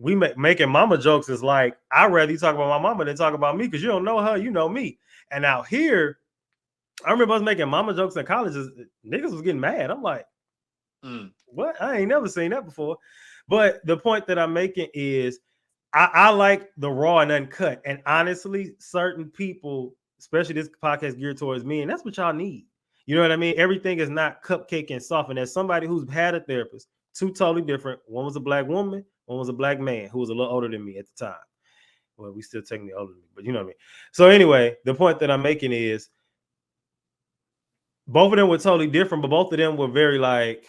we making mama jokes is like, I'd rather you talk about my mama than talk about me because you don't know her, you know me. And out here, I remember us making mama jokes in colleges. Niggas was getting mad. I'm like, what? I ain't never seen that before. But the point that I'm making is I like the raw and uncut. And honestly, certain people, especially this podcast geared towards me, and that's what y'all need. You know what I mean? Everything is not cupcake and soft. And as somebody who's had a therapist, two totally different. One was a black woman, one was a black man who was a little older than me at the time. Well, we still technically older than me, but you know what I mean. So anyway, the point that I'm making is both of them were totally different, but both of them were very like,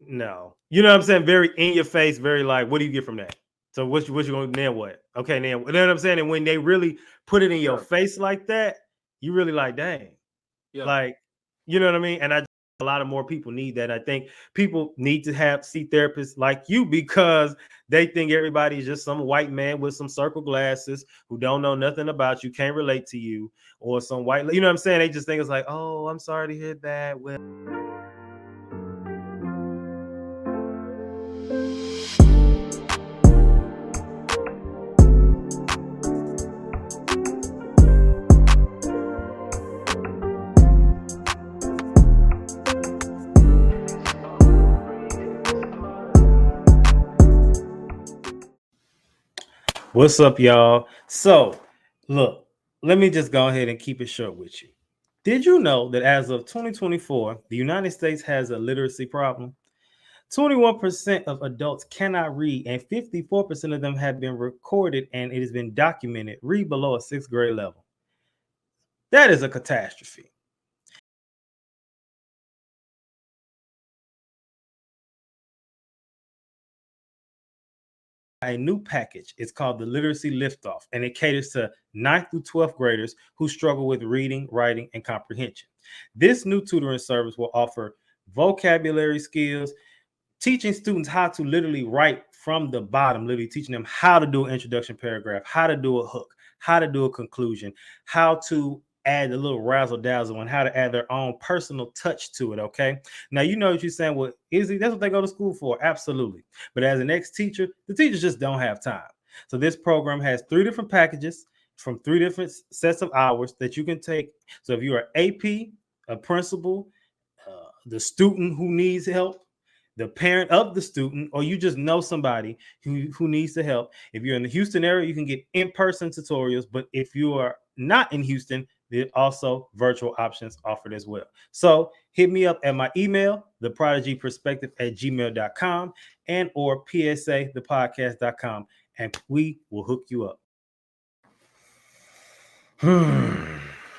no. You know what I'm saying? Very in your face, very like, what do you get from that? So what you gonna then what? Okay, then you know what I'm saying? And when they really put it in your face like that, you really like, dang. Yeah. Like, you know what I mean? And a lot of more people need that. I think people need to see therapists like you because they think everybody's just some white man with some circle glasses who don't know nothing about you, can't relate to you, or some white, you know what I'm saying? They just think it's like, oh, I'm sorry to hear that. Well, what's up, y'all? So, look, let me just go ahead and keep it short with you. Did you know that as of 2024, the United States has a literacy problem? 21% of adults cannot read, and 54% of them have been recorded, and it has been documented read below a 6th grade level. That is a catastrophe. A new package. It's called the Literacy Liftoff, and it caters to 9th through 12th graders who struggle with reading, writing, and comprehension. This new tutoring service will offer vocabulary skills, teaching students how to literally write from the bottom, literally teaching them how to do an introduction paragraph, how to do a hook, how to do a conclusion, how to add a little razzle dazzle, and how to add their own personal touch to it. Okay. Now, you know what you're saying. Well, Izzy, that's what they go to school for. Absolutely. But as an ex-teacher, the teachers just don't have time. So this program has 3 different packages from 3 different sets of hours that you can take. So if you're an AP, a principal, the student who needs help, the parent of the student, or you just know somebody who needs the help. If you're in the Houston area, you can get in-person tutorials. But if you are not in Houston, there are also virtual options offered as well. So hit me up at my email, theprodigyperspective@gmail.com and or psathepodcast.com, and we will hook you up.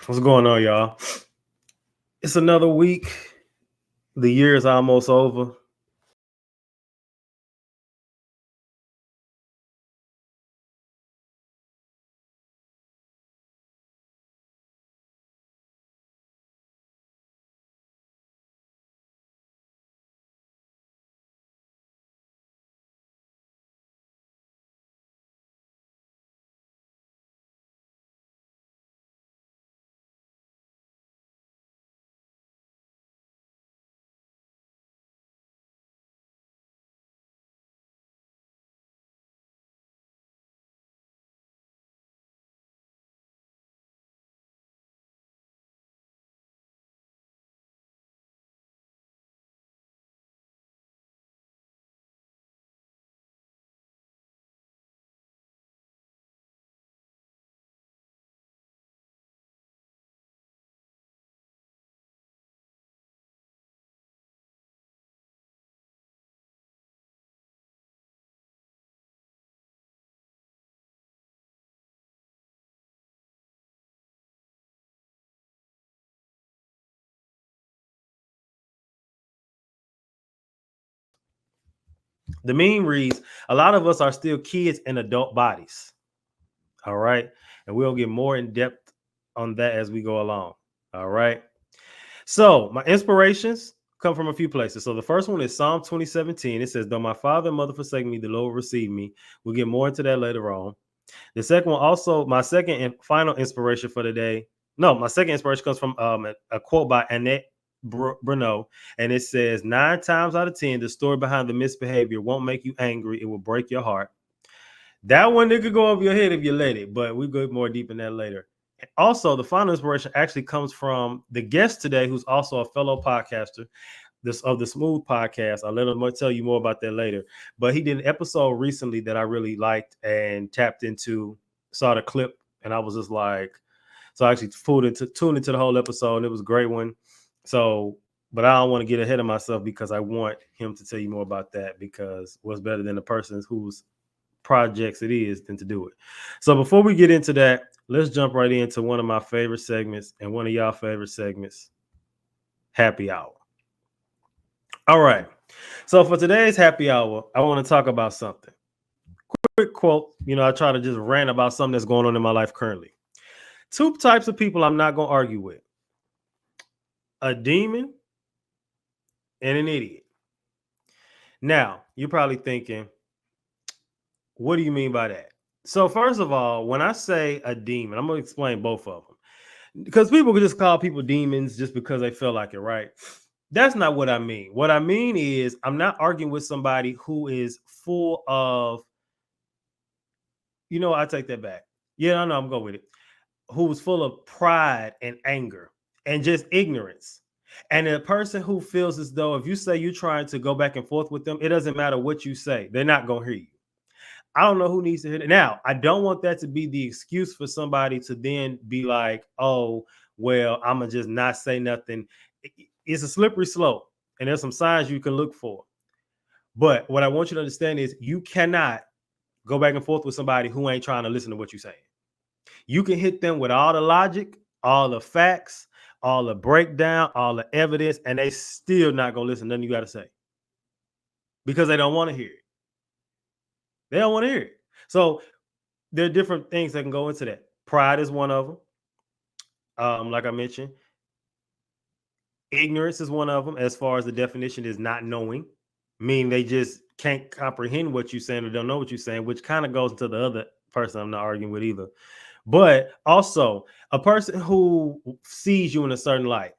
What's going on, y'all? It's another week. The year is almost over. The meme reads, a lot of us are still kids in adult bodies. All right. And we'll get more in depth on that as we go along. All right. So my inspirations come from a few places. So the first one is Psalm 20:17. It says, though my father and mother forsake me, the Lord will receive me. We'll get more into that later on. The second one, also my second and final inspiration for today. No, my second inspiration comes from a quote by Annette Bruno, and it says 9 times out of 10, the story behind the misbehavior won't make you angry. It will break your heart. That one, it could go over your head if you let it, but we go more deep in that later. Also, the final inspiration actually comes from the guest today, who's also a fellow podcaster of the Smooth podcast. I'll let him tell you more about that later. But he did an episode recently that I really liked and tapped into, saw the clip, and I was just like, so I actually tuned into the whole episode, and it was a great one. So, but I don't want to get ahead of myself because I want him to tell you more about that, because what's better than the person whose projects it is than to do it. So before we get into that, let's jump right into one of my favorite segments and one of y'all favorite segments, Happy Hour. All right. So for today's happy hour, I want to talk about something. Quick quote. I try to just rant about something that's going on in my life currently. 2 types of people I'm not going to argue with: a demon and an idiot. Now, you're probably thinking, what do you mean by that? So first of all, when I say a demon, I'm going to explain both of them, because people could just call people demons just because they feel like it, right? That's not what I mean. What I mean is, I'm not arguing with somebody who is full of, I take that back. Yeah, I know, I'm going with it. Who's full of pride and anger and just ignorance. And a person who feels as though if you say you're trying to go back and forth with them, it doesn't matter what you say, they're not going to hear you. I don't know who needs to hear that. Now, I don't want that to be the excuse for somebody to then be like, oh, well, I'm going to just not say nothing. It's a slippery slope, and there's some signs you can look for. But what I want you to understand is you cannot go back and forth with somebody who ain't trying to listen to what you're saying. You can hit them with all the logic, all the facts, all the breakdown, all the evidence, and they still not going to listen to nothing you got to say, because they don't want to hear it. They don't want to hear it. So there are different things that can go into that. Pride is one of them. Like I mentioned, ignorance is one of them, as far as the definition is not knowing, meaning they just can't comprehend what you're saying or don't know what you're saying, which kind of goes into the other person I'm not arguing with either. But also a person who sees you in a certain light.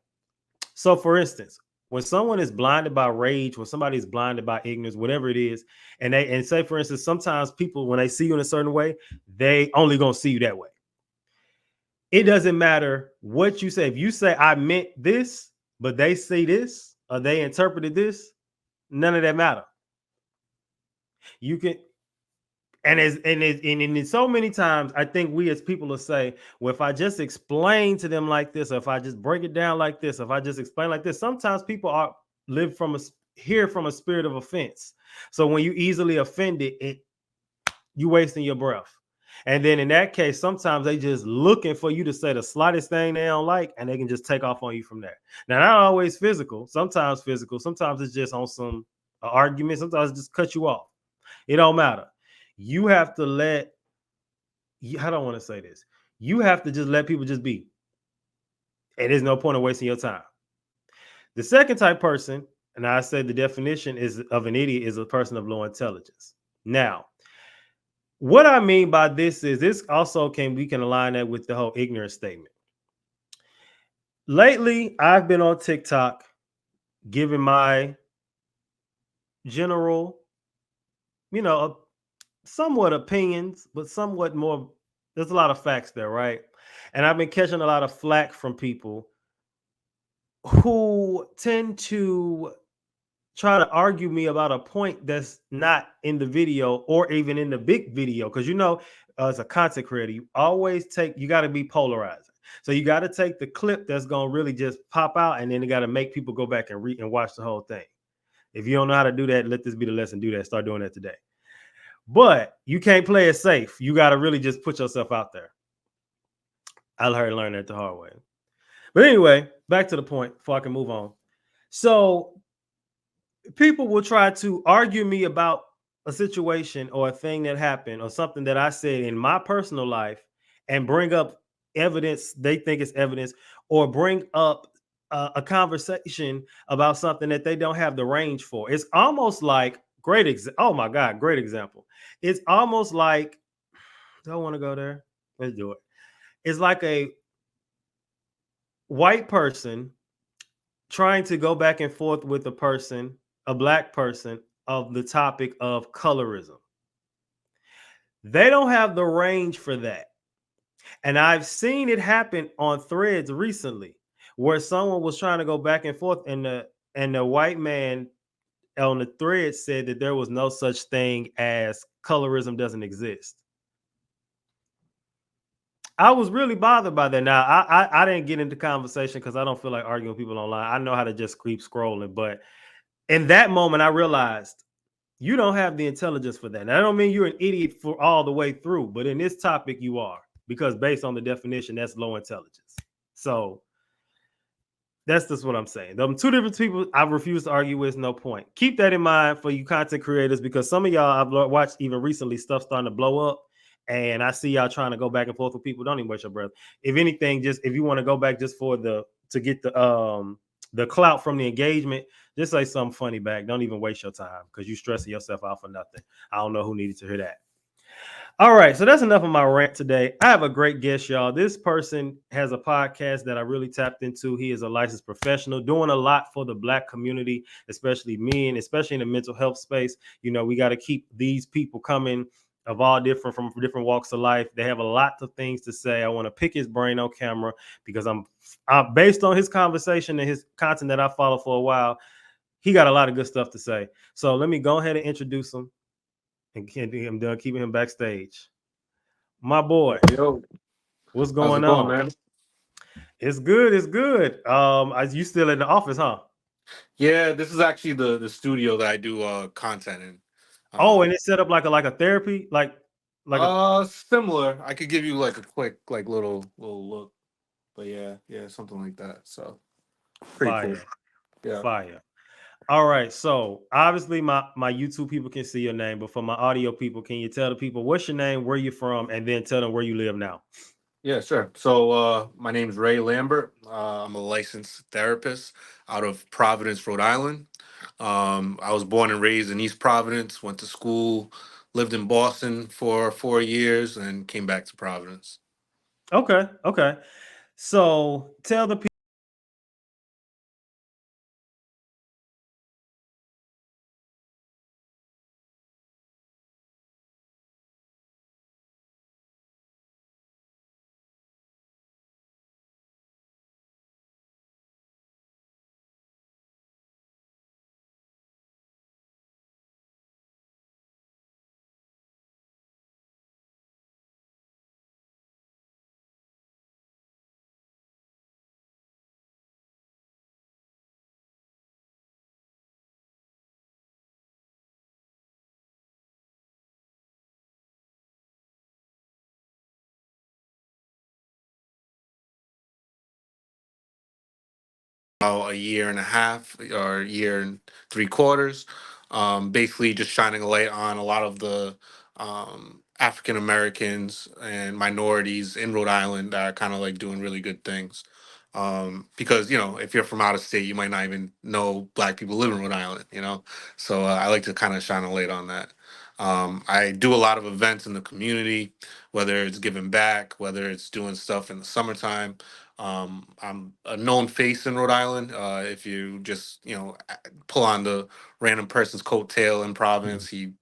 So for instance, when someone is blinded by rage, when somebody is blinded by ignorance, whatever it is, and say, for instance, sometimes people, when they see you in a certain way, they only gonna see you that way. It doesn't matter what you say. If you say, I meant this, but they see this, or they interpreted this, none of that matter. You can, and so many times, I think we as people will say, well, if I just explain to them like this, or if I just break it down like this, or if I just explain like this, sometimes people hear from a spirit of offense. So when you easily offended, you wasting your breath. And then in that case, sometimes they just looking for you to say the slightest thing they don't like, and they can just take off on you from there. Now, not always physical, sometimes it's just on some argument, sometimes it just cut you off. It don't matter. You have to I don't want to say this. You have to just let people just be. And there's no point in wasting your time. The second type person, and I said the definition of an idiot is a person of low intelligence. Now, what I mean by this is this also we can align that with the whole ignorance statement. Lately, I've been on TikTok giving my general, somewhat opinions, but somewhat more. There's a lot of facts there, right? And I've been catching a lot of flack from people who tend to try to argue me about a point that's not in the video or even in the big video. Because as a content creator, you got to be polarizing. So you got to take the clip that's going to really just pop out, and then you got to make people go back and read and watch the whole thing. If you don't know how to do that, let this be the lesson. Do that. Start doing that today. But you can't play it safe. You got to really just put yourself out there. I learned that the hard way. But anyway, back to the point before I can move on. So people will try to argue me about a situation or a thing that happened or something that I said in my personal life and bring up evidence they think is evidence, or bring up a conversation about something that they don't have the range for. It's almost like great example. It's almost like, do I want to go there? Let's do it. It's like a white person trying to go back and forth with a person, a black person, of the topic of colorism. They don't have the range for that. And I've seen it happen on threads recently where someone was trying to go back and forth, and the white man on the thread said that there was no such thing as colorism doesn't exist. I was really bothered by that. Now, I didn't get into conversation because I don't feel like arguing with people online. I know how to just keep scrolling. But in that moment, I realized you don't have the intelligence for that. Now, that don't mean you're an idiot for all the way through. But in this topic, you are. Because based on the definition, that's low intelligence. So that's just what I'm saying. Them two different people I refuse to argue with, no point. Keep that in mind for you content creators, because some of y'all I've watched even recently stuff starting to blow up, and I see y'all trying to go back and forth with people. Don't even waste your breath. If anything, just if you want to go back just for to get the clout from the engagement, just say something funny back. Don't even waste your time because you stressing yourself out for nothing. I don't know who needed to hear that. All right, so that's enough of my rant today. I have a great guest, y'all. This person has a podcast that I really tapped into. He is a licensed professional doing a lot for the Black community, especially men, especially in the mental health space. You know, we got to keep these people coming of all different from different walks of life. They have a lot of things to say. I want to pick his brain on camera because I'm based on his conversation and his content that I follow for a while. He got a lot of good stuff to say. So let me go ahead and introduce him. And I'm done keeping him backstage. My boy, Yo, what's how's going it going, on? man? It's good. It's good. You still in the office, huh? Yeah, this is actually the studio that I do content in. Oh, and Um, it's set up like a therapy, like a Similar. I could give you like a quick like little look, but yeah, something like that. So pretty cool. fire, Yeah, fire. All right. So obviously, my YouTube people can see your name, but for my audio people, can you tell the people what's your name, where you from, and then tell them where you live now? yeah, sure. So my name's Ray Lambert. I'm a licensed therapist out of Providence, Rhode Island. I was born and raised in East Providence. Went to school, lived in Boston for 4 years, and came back to Providence. Okay. Okay. So tell the people. About a year and a half or a year and 3 quarters. Basically, just shining a light on a lot of the African Americans and minorities in Rhode Island that are kind of like doing really good things. Because if you're from out of state, you might not even know Black people live in Rhode Island. So I like to kind of shine a light on that. I do a lot of events in the community, whether it's giving back, whether it's doing stuff in the summertime. I'm a known face in Rhode Island. If you just pull on the random person's coattail in Providence, he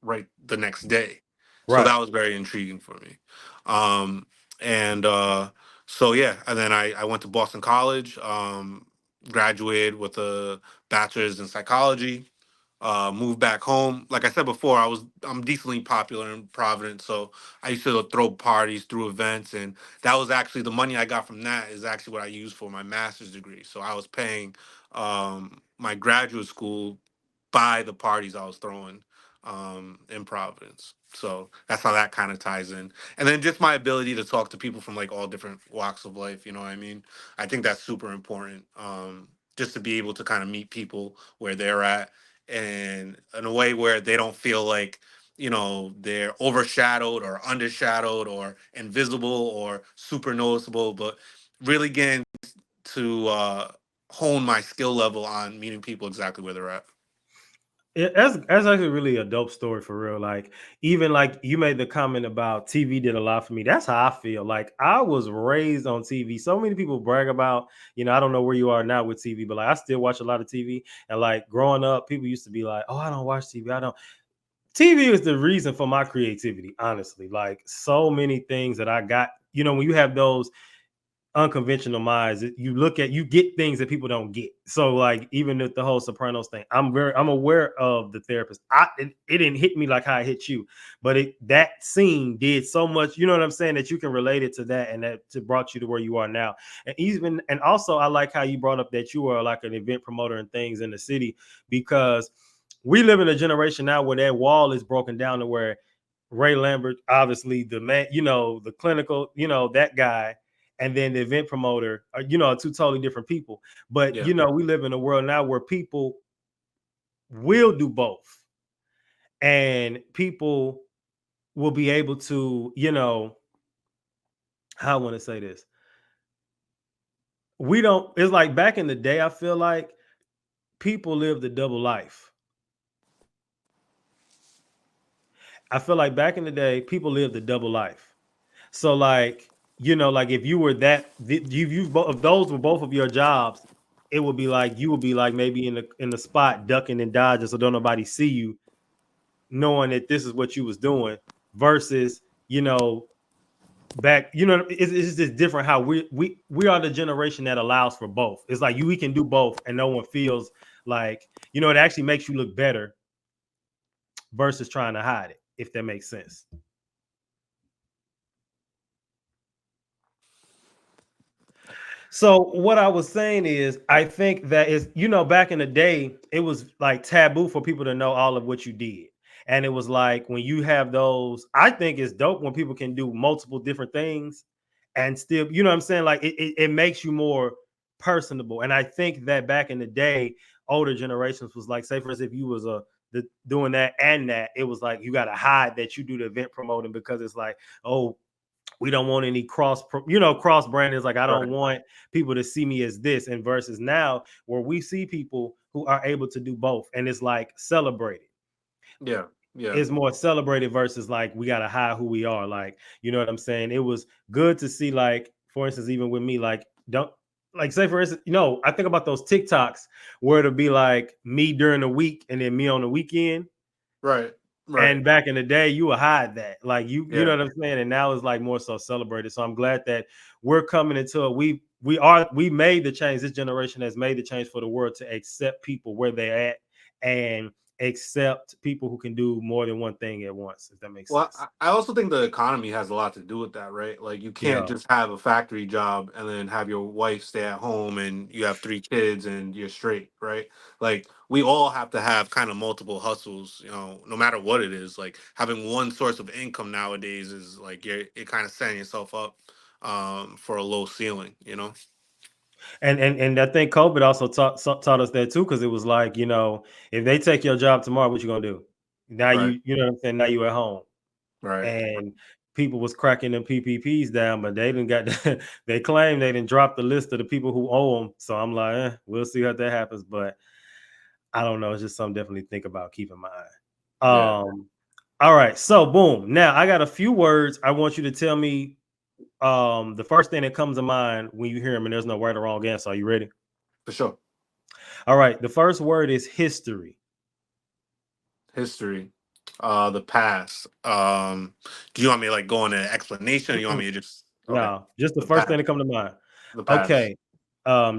right the next day. So Right. that was very intriguing for me. Um, and so yeah, and then I went to Boston College, graduated with a bachelor's in psychology. Moved back home. Like I said before, I'm decently popular in Providence, so I used to throw parties through events, and that was actually the money I got from that is actually what I used for my master's degree. So I was paying my graduate school by the parties I was throwing in Providence. So that's how that kind of ties in. And then just my ability to talk to people from like all different walks of life. You know what I mean? I think that's super important. Just to be able to kind of meet people where they're at and in a way where they don't feel like they're overshadowed or undershadowed or invisible or super noticeable, but really getting to hone my skill level on meeting people exactly where they're at. That's actually really a dope story for real. Like, even like you made the comment about TV did a lot for me. That's how I feel. Like, I was raised on TV. So many people brag about, I don't know where you are now with TV, but like I still watch a lot of TV. And like growing up, people used to be like, "Oh, I don't watch TV. I don't." TV is the reason for my creativity, honestly. Like, so many things that I got, when you have those unconventional minds, you get things that people don't get. So like, even with the whole Sopranos thing, I'm aware of the therapist. It didn't hit me like how it hit you, but that scene did so much, you know what I'm saying, that you can relate it to that, and that to brought you to where you are now. And also I like how you brought up that you are like an event promoter and things in the city, because we live in a generation now where that wall is broken down to where Ray Lambert, obviously the man, the clinical, that guy, and then the event promoter, are two totally different people. But Yeah. we live in a world now where people will do both, and people will be able to, how I want to say this. We don't. It's like back in the day. I feel like people lived a double life. I feel like back in the day, people lived a double life. So like, like if you were you both if those were both of your jobs, it would be like you would be like maybe in the spot ducking and dodging so don't nobody see you, knowing that this is what you was doing, versus, back, it's just different how we are the generation that allows for both. It's like we can do both and no one feels like, it actually makes you look better versus trying to hide it, if that makes sense. So what I was saying is, I think that is, back in the day, it was like taboo for people to know all of what you did. And it was like when you have those, I think it's dope when people can do multiple different things and still, you know what I'm saying? Like it makes you more personable. And I think that back in the day, older generations was like, say for instance, if you was doing that and that, it was like you got to hide that you do the event promoting, because it's like, oh, we don't want any cross brand. Is like, I don't Right. want people to see me as this. And versus now where we see people who are able to do both, and it's like celebrated. Yeah. Yeah. It's more celebrated versus like we gotta hide who we are. Like, you know what I'm saying? It was good to see, like, for instance, even with me, like, don't, like, say for instance, I think about those TikToks where it'll be like me during the week and then me on the weekend. Right. Right. And back in the day, you would hide that. Like, you know Yeah. what I'm saying? And now it's like more so celebrated. So I'm glad that we're coming into it. We made the change. This generation has made the change for the world to accept people where they're at, and accept people who can do more than one thing at once, if that makes Well, sense. I also think the economy has a lot to do with that, right? Like you can't Yeah. just have a factory job and then have your wife stay at home and you have three kids and you're straight, right? Like we all have to have kind of multiple hustles, no matter what it is. Like having one source of income nowadays is like you're kind of setting yourself up for a low ceiling. And I think COVID also taught us that too, because it was like, if they take your job tomorrow, what you gonna do? Now Right. you know what I'm saying? Now you at home. Right. And people was cracking them PPPs down, but they didn't they claim they didn't drop the list of the people who owe them. So I'm like, we'll see how that happens. But I don't know. It's just something definitely think about, keep in mind. Yeah, All right. So boom. Now I got a few words. I want you to tell me the first thing that comes to mind when you hear them, and there's no right or wrong answer. Are you ready? for sure. All right. The first word is history. History. The past. Do you want me to like go into an explanation, or you want Mm-mm. me to just okay? No, just the The first thing past. that come to mind. The past. Okay.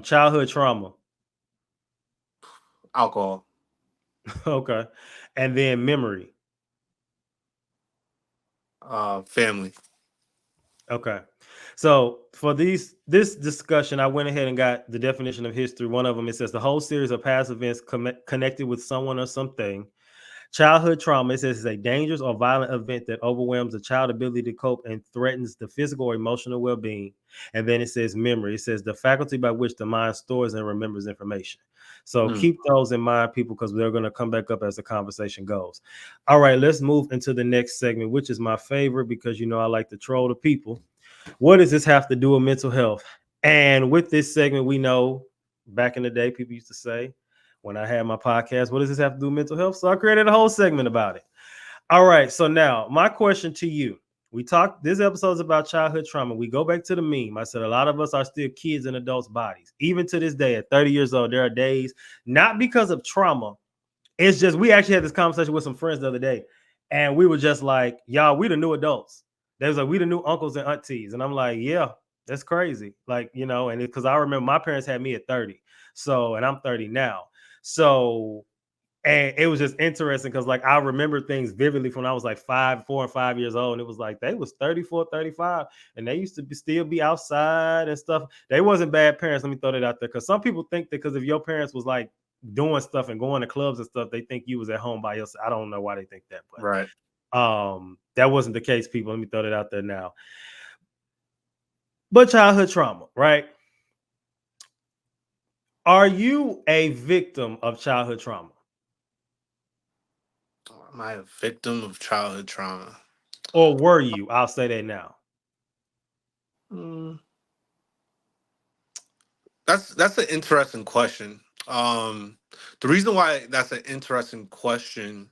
Childhood trauma. Alcohol. Okay. And then memory. Family. Okay. So for this discussion, I went ahead and got the definition of history. One of them, it says the whole series of past events connected with someone or something. Childhood trauma, it says, is a dangerous or violent event that overwhelms a child's ability to cope and threatens the physical or emotional well-being. And then it says memory. It says the faculty by which the mind stores and remembers information. So Mm. keep those in mind, people, because they're going to come back up as the conversation goes. All right, let's move into the next segment, which is my favorite because you know I like to troll the people. What does this have to do with mental health? And with this segment, we know back in the day, people used to say, when I had my podcast, what does this have to do with mental health? So I created a whole segment about it. All right. So now, my question to you, we talked, this episode is about childhood trauma. We go back to the meme. I said, a lot of us are still kids in adults' bodies. Even to this day, at 30 years old, there are days, not because of trauma, it's just we actually had this conversation with some friends the other day, and we were just like, "Y'all, we the new adults." They was like, "We the new uncles and aunties," and I'm like, "Yeah, that's crazy." Like, you know, and because I remember my parents had me at 30, so and I'm 30 now, so and it was just interesting because like I remember things vividly from when I was like 4 and 5 years old, and it was like they was 34, 35, and they used to still be outside and stuff. They wasn't bad parents. Let me throw that out there because some people think that because if your parents was like doing stuff and going to clubs and stuff, they think you was at home by yourself. I don't know why they think that, Right. but that wasn't the case, people. Let me throw that out there now. But childhood trauma, right? Are you a victim of childhood trauma? Am I a victim of childhood trauma? Or were you? I'll say that now. Mm, that's an interesting question. The reason why that's an interesting question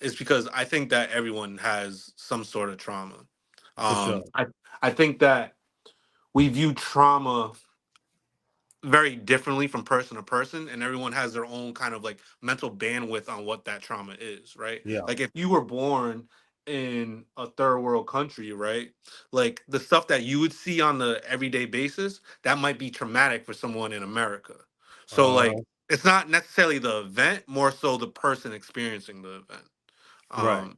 is because I think that everyone has some sort of trauma. For sure. I think that we view trauma very differently from person to person, and everyone has their own kind of like mental bandwidth on what that trauma is, right? Yeah. Like if you were born in a third world country, right, like the stuff that you would see on the everyday basis, that might be traumatic for someone in America. So like Uh-huh. it's not necessarily the event, more so the person experiencing the event. Right. um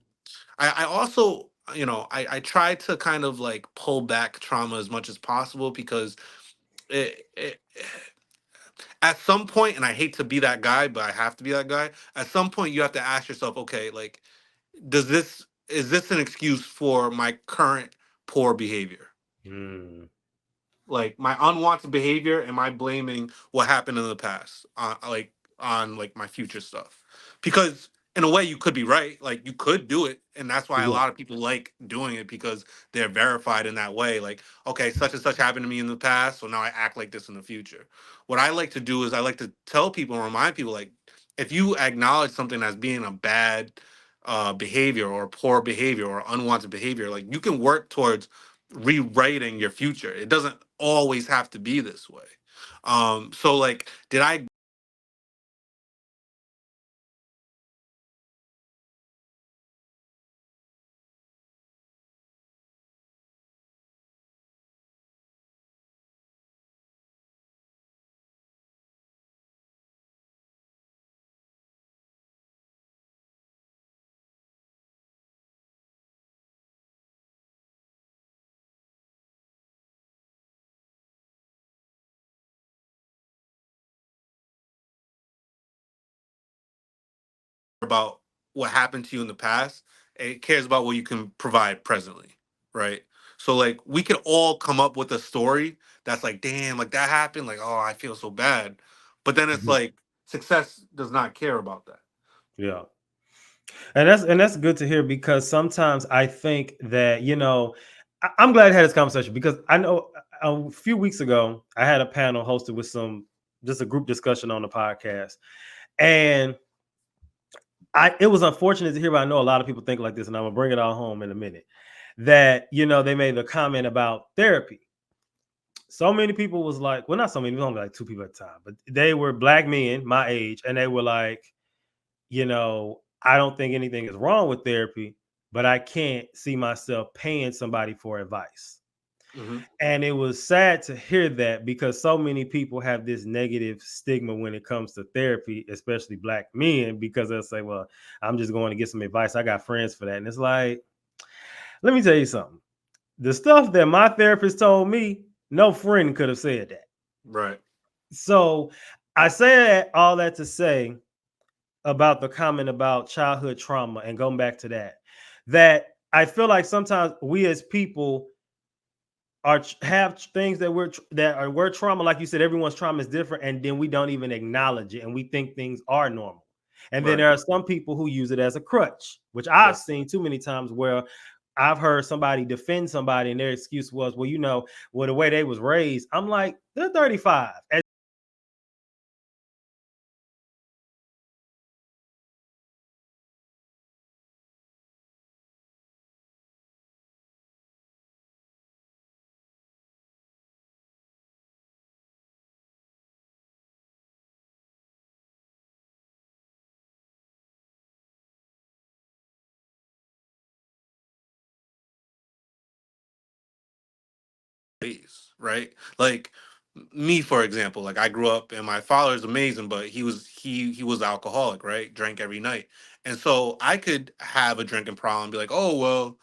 I also, I try to kind of like pull back trauma as much as possible because it at some point, and I hate to be that guy, but I have to be that guy. At some point, you have to ask yourself, okay, like, is this an excuse for my current poor behavior? Mm. Like my unwanted behavior, am I blaming what happened in the past on like my future stuff? Because in a way you could be right, like you could do it, and that's why a Yeah. lot of people like doing it because they're verified in that way, like, okay, such and such happened to me in the past, so now I act like this in the future. What I like to do is I like to tell people and remind people, like, if you acknowledge something as being a bad behavior or poor behavior or unwanted behavior, like you can work towards rewriting your future. It doesn't always have to be this way. So like, did I about what happened to you in the past? It cares about what you can provide presently, right? So like, we could all come up with a story that's like, damn, like that happened, like, oh, I feel so bad. But then it's Mhm. like, success does not care about that. Yeah. And that's good to hear because sometimes I think that, you know, I'm glad I had this conversation because I know a few weeks ago I had a panel hosted with some just a group discussion on the podcast. And it was unfortunate to hear, but I know a lot of people think like this, and I'm gonna bring it all home in a minute. That, you know, they made a comment about therapy. So many people was like, well, not so many, it was only like two people at the time, but they were black men my age, and they were like, you know, I don't think anything is wrong with therapy, but I can't see myself paying somebody for advice. Hmm. And it was sad to hear that because so many people have this negative stigma when it comes to therapy, especially black men, because they'll say, well, I'm just going to get some advice. I got friends for that. And it's like, let me tell you something. The stuff that my therapist told me, no friend could have said that. Right. So I say all that to say about the comment about childhood trauma and going back to that, that I feel like sometimes we as people have things that we're trauma, like you said, everyone's trauma is different, and then we don't even acknowledge it and we think things are normal. And then Right. there are some people who use it as a crutch, which Yeah. I've seen too many times where I've heard somebody defend somebody and their excuse was, well, well, the way they was raised. I'm like, they're 35. Ways, right? Like me, for example, like I grew up and my father is amazing, but he was alcoholic, right? Drank every night. And so I could have a drinking problem, be like, oh well,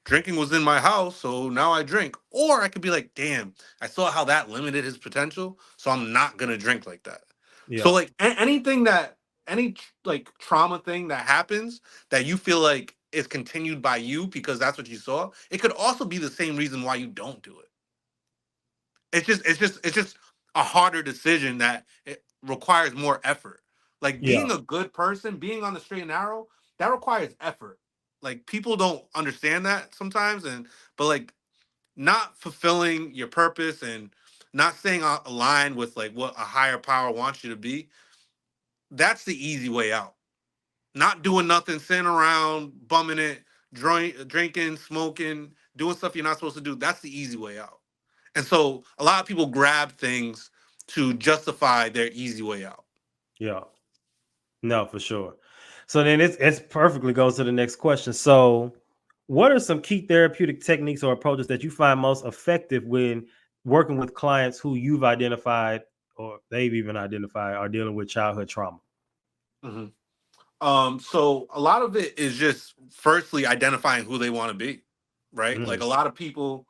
drinking was in my house, so now I drink. Or I could be like, damn, I saw how that limited his potential, so I'm not gonna drink like that. So Yeah, like anything that like trauma thing that happens that you feel like is continued by you because that's what you saw, it could also be the same reason why you don't do it. It's just a harder decision that it requires more effort. Like yeah, being a good person, being on the straight and narrow, that requires effort. Like people don't understand that sometimes, and but like not fulfilling your purpose and not staying aligned with like what a higher power wants you to be, that's the easy way out. Not doing nothing, sitting around, bumming it, drinking, smoking, doing stuff you're not supposed to do, that's the easy way out. And so a lot of people grab things to justify their easy way out. yeah. No, for sure. So then it's perfectly goes to the next question. So, what are some key therapeutic techniques or approaches that you find most effective when working with clients who you've identified or they've even identified are dealing with childhood trauma? Hmm. So a lot of it is just firstly identifying who they want to be, right? Like Mm, a lot of people,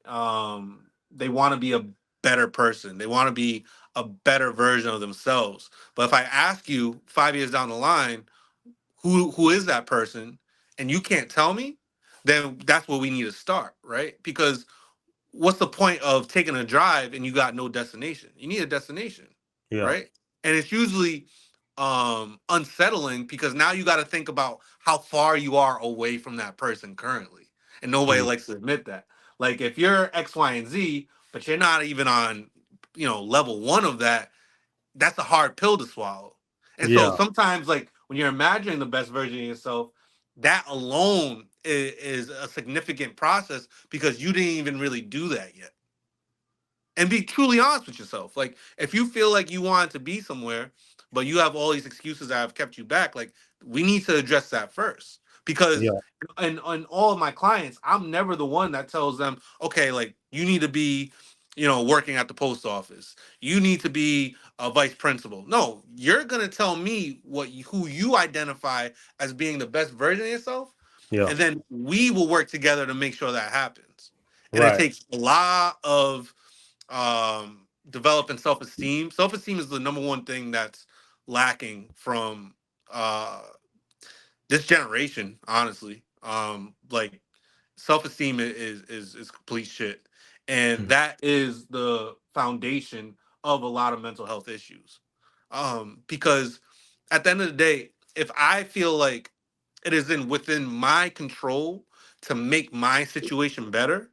they want to be a better person. They want to be a better version of themselves. But if I ask you 5 years down the line, who is that person, and you can't tell me, then that's where we need to start, right? Because what's the point of taking a drive and you got no destination? You need a destination, yeah. right? And it's usually unsettling because now you got to think about how far you are away from that person currently, and nobody Mm, likes to admit that. Like if you're X, Y, and Z, but you're not even on, level one of that, that's a hard pill to swallow. And so yeah. sometimes, like when you're imagining the best version of yourself, that alone is a significant process because you didn't even really do that yet. And be truly honest with yourself. Like if you feel like you want to be somewhere, but you have all these excuses that have kept you back, like we need to address that first. Because Yeah. and all of my clients, I'm never the one that tells them, okay, like you need to be, working at the post office. You need to be a vice principal. No, you're gonna tell me who you identify as being the best version of yourself, Yeah. and then we will work together to make sure that happens. And it Right. takes a lot of developing self-esteem. Self-esteem is the number one thing that's lacking from uh this generation, honestly. Like self-esteem is complete shit, and Mm, that is the foundation of a lot of mental health issues. Because at the end of the day, if I feel like it is within my control to make my situation better,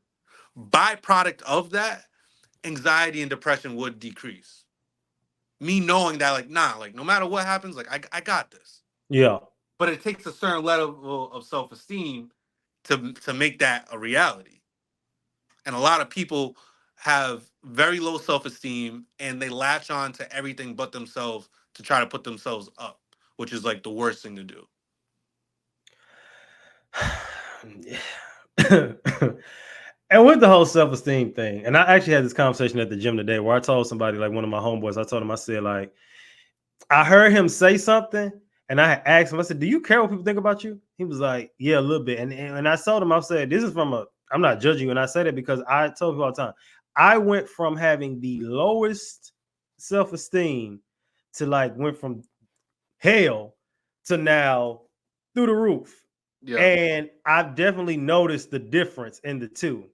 byproduct of that, anxiety and depression would decrease. Me knowing that, like, nah, like, no matter what happens, like, I got this. yeah. But it takes a certain level of self esteem to make that a reality. And a lot of people have very low self esteem and they latch on to everything but themselves to try to put themselves up, which is like the worst thing to do. And with the whole self-esteem thing, and I actually had this conversation at the gym today where I told somebody, like one of my homeboys, I told him, I said, like, I heard him say something, and I asked him, I said, "Do you care what people think about you?" He was like, "Yeah, a little bit." And I told him, I said, "This is from a, I'm not judging you." And I say that because I told people all the time, I went from having the lowest self-esteem to like went from hell to now through the roof. Yeah. And I've definitely noticed the difference in the two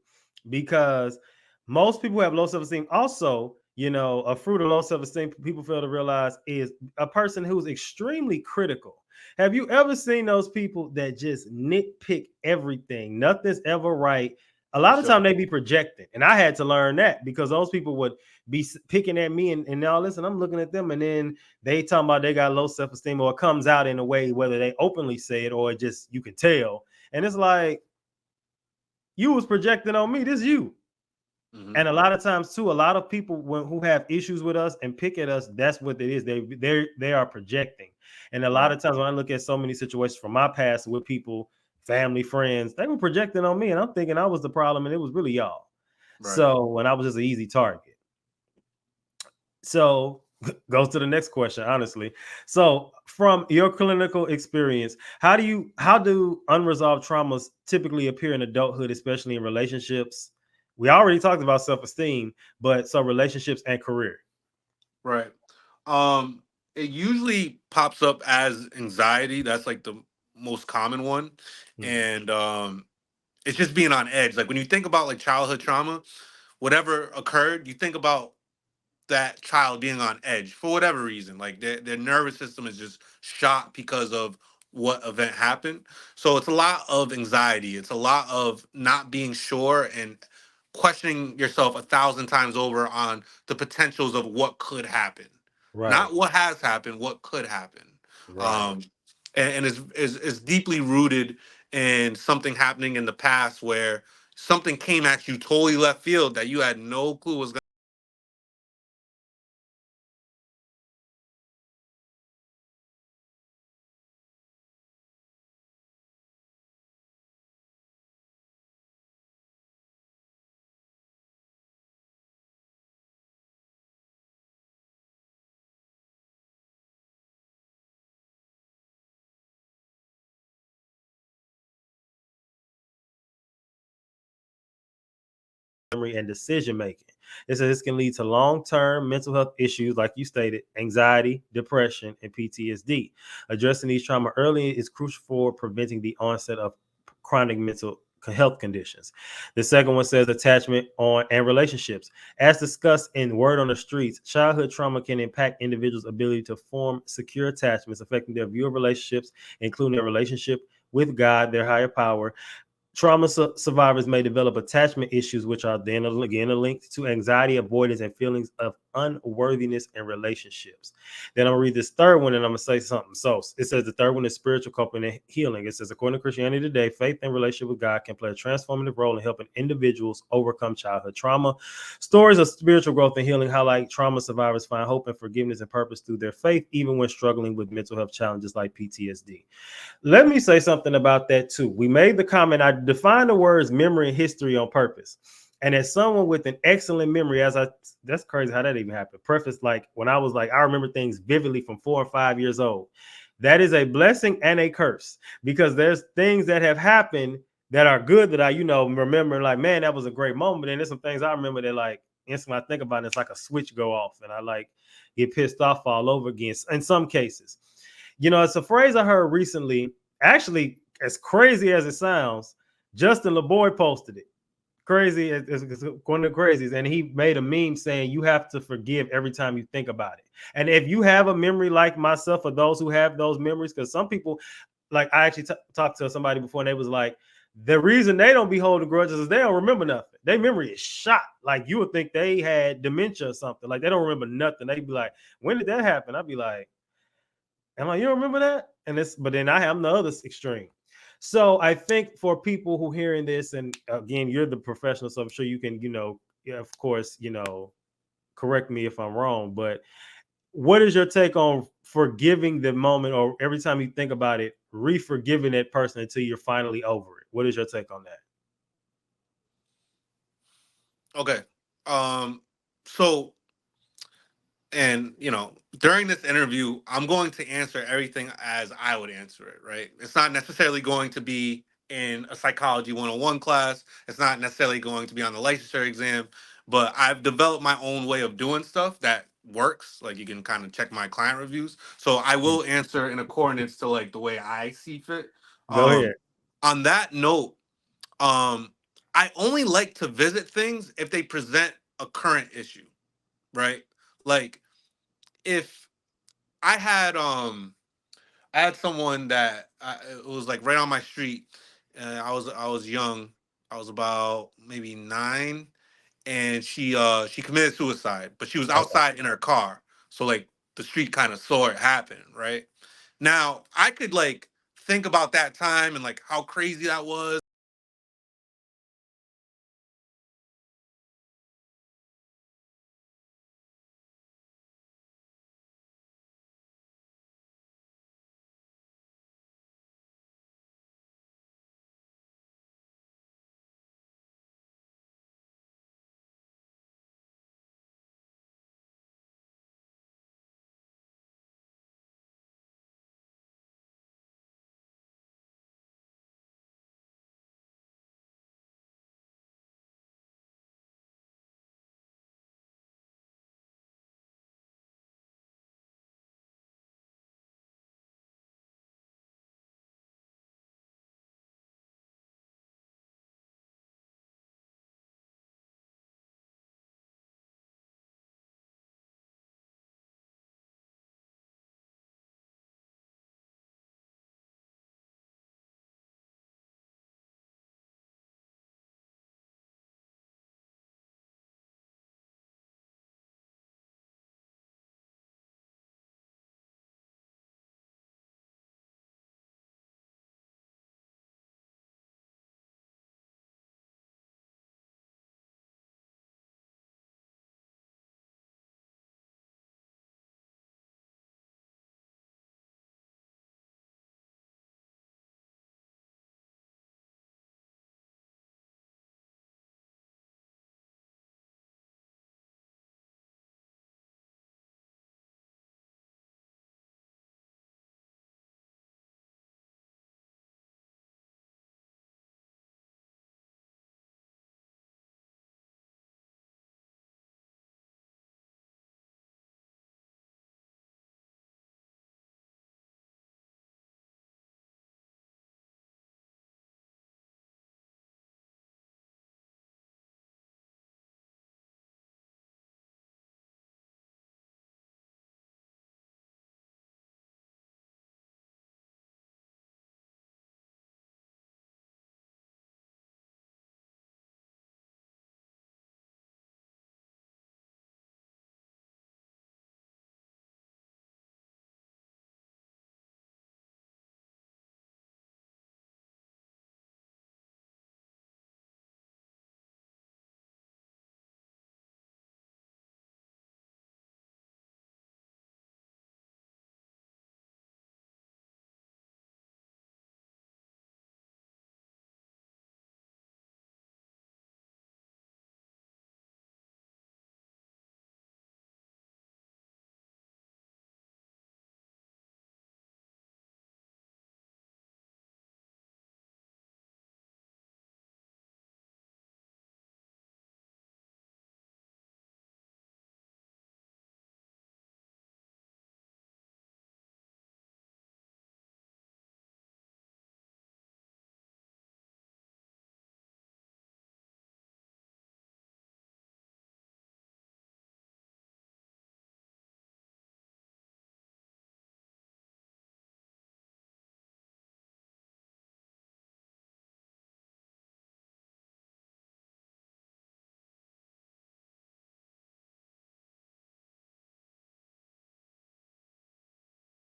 because most people who have low self-esteem also, a fruit of low self-esteem people fail to realize is a person who's extremely critical. Have you ever seen those people that just nitpick everything? Nothing's ever right. A For lot of sure. time they be projecting. And I had to learn that because those people would be picking at me and all this, and I'm looking at them, and then they talking about they got low self-esteem, or it comes out in a way whether they openly say it or it just you can tell. And it's like you was projecting on me. This you. Hmm. And a lot of times too, a lot of people who have issues with us and pick at us, that's what it is. They are projecting. And a lot Right. of times when I look at so many situations from my past with people, family, friends, they were projecting on me, and I'm thinking I was the problem, and it was really y'all. Right. So when I was just an easy target. So goes to the next question, honestly. So from your clinical experience, how do unresolved traumas typically appear in adulthood, especially in relationships? We already talked about self-esteem, but so relationships and career. Right. Um, it usually pops up as anxiety. That's like the most common one. Mhm. And it's just being on edge. Like when you think about like childhood trauma, whatever occurred, you think about that child being on edge for whatever reason. Like their nervous system is just shot because of what event happened. So it's a lot of anxiety. It's a lot of not being sure and questioning yourself 1,000 times over on the potentials of what could happen. Right, Not what has happened, what could happen. right. Um, and is deeply rooted in something happening in the past where something came at you totally left field that you had no clue was Memory and decision making. It says this can lead to long-term mental health issues, like you stated, anxiety, depression, and PTSD. Addressing these trauma early is crucial for preventing the onset of chronic mental health conditions. The second one says attachment on and relationships. As discussed in Word on the Streets, childhood trauma can impact individuals' ability to form secure attachments, affecting their view of relationships, including their relationship with God, their higher power. Trauma survivors may develop attachment issues, which are then again linked to anxiety, avoidance, and feelings of unworthiness in relationships. Then I'm gonna read this third one, and I'm gonna say something. So it says the third one is spiritual coping and healing. It says, according to Christianity Today, faith and relationship with God can play a transformative role in helping individuals overcome childhood trauma. Stories of spiritual growth and healing highlight trauma survivors find hope and forgiveness and purpose through their faith, even when struggling with mental health challenges like PTSD. Let me say something about that too. We made the comment, I defined the words memory and history on purpose. And as someone with an excellent memory, that's crazy how that even happened. Preface, like when I was like, I remember things vividly from 4 or 5 years old. That is a blessing and a curse because there's things that have happened that are good that I, remember, like, man, that was a great moment. And there's some things I remember that, like, instantly I think about it, it's like a switch go off and I like get pissed off all over again in some cases. It's a phrase I heard recently. Actually, as crazy as it sounds, Justin LeBoy posted it. Crazy, it's one of the crazies. And he made a meme saying you have to forgive every time you think about it. And if you have a memory like myself, or those who have those memories, because some people, like I actually talked to somebody before, and they was like, the reason they don't be holding grudges is they don't remember nothing. Their memory is shot. Like you would think they had dementia or something. Like they don't remember nothing. They'd be like, when did that happen? I'd be like, I'm like, you don't remember that? But then I'm the other extreme. So I think for people who hearing this, and again, you're the professional, so I'm sure you can, yeah, of course, correct me if I'm wrong, but what is your take on forgiving the moment, or every time you think about it, re-forgiving that person until you're finally over it? What is your take on that? Okay. So, and during this interview, I'm going to answer everything as I would answer it, right? It's not necessarily going to be in a psychology 101 class. It's not necessarily going to be on the licensure exam, but I've developed my own way of doing stuff that works. Like, you can kind of check my client reviews. So I will answer in accordance to like the way I see fit. Go ahead. On that note, um, I only like to visit things if they present a current issue, right? Like, if I had someone that it was like right on my street, and I was young. I was about maybe 9, and she committed suicide, but she was Okay. outside in her car, so like the street kind of saw it happen. Right now, I could like think about that time and like how crazy that was.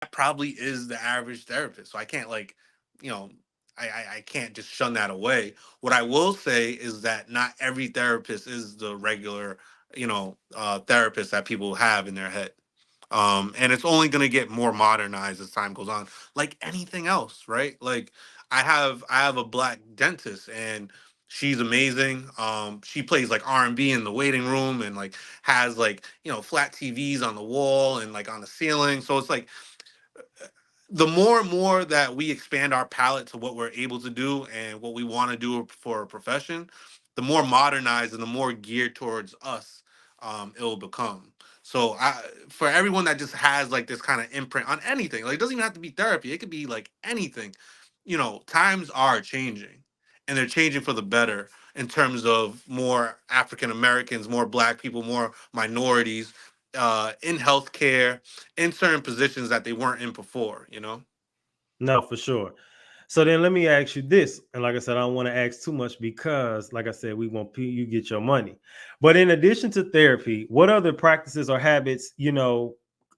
That probably is the average therapist. So I can't like, you know, I can't just shun that away. What I will say is that not every therapist is the regular, therapist that people have in their head. And it's only going to get more modernized as time goes on, like anything else, right? Like I have a black dentist, and she's amazing. She plays like R&B in the waiting room, and like has like flat TVs on the wall and like on the ceiling. So it's like the more and more that we expand our palette to what we're able to do and what we want to do for a profession, the more modernized and the more geared towards us it'll become. So for everyone that just has like this kind of imprint on anything, like it doesn't even have to be therapy, it could be like anything. Times are changing, and they're changing for the better in terms of more African Americans, more Black people, more minorities in healthcare, in certain positions that they weren't in before. No, for sure. So then let me ask you this. And like I said, I don't want to ask too much because, like I said, we want you get your money. But in addition to therapy, what other practices or habits,